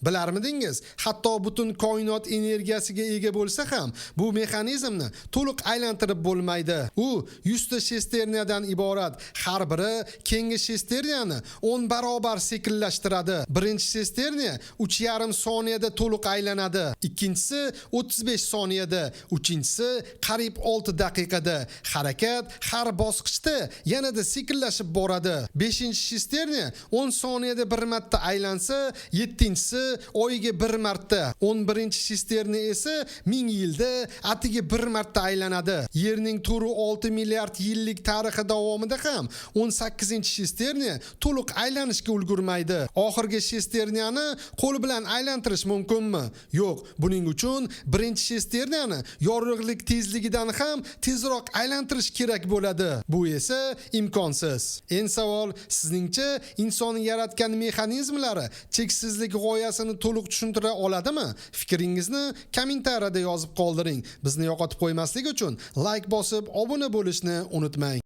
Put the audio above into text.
Bilarmidingiz? Hatto butun koinot energiyasiga ega bo'lsa ham, bu mexanizmni to'liq aylantirib bo'lmaydi. U 100 ta shesterniyadan iborat. Har biri keyingi shesterniyani 10 barobar sekinlashtiradi. Birinchi shesterniya 3,5 soniyada to'liq aylanadi. Ikkinchisi 35 soniyada, uchinchisi qariyb 6 daqiqada. Harakat har bosqichda yanada sekinlashib boradi. 5-shesterniya 10 soniyada bir marta aylansa, 7-si oyiga bir marta, 11-shesterniya esa 1000 yilda atiga bir marta aylanadi. Yerning turi 6 milliard yillik tarixi davomida ham 18-shesterniya to'liq aylanishga ulgurmaydi. Oxirgi shesterniyani qo'l bilan aylantirish mumkinmi? Yo'q. Buning uchun birinchi shesterniyani yorug'lik tezligidan ham tezroq aylantirish kerak bo'ladi. Bu esa imkonsiz. Endi savol, sizningcha inson yaratgan mexanizmlari cheksizlik g'oyasini to'liq tushuntira oladimi? Fikringizni kommentariyada yozib qoldiring. Bizni yo'qotib qo'ymaslik uchun like bosib, obuna bo'lishni unutmang.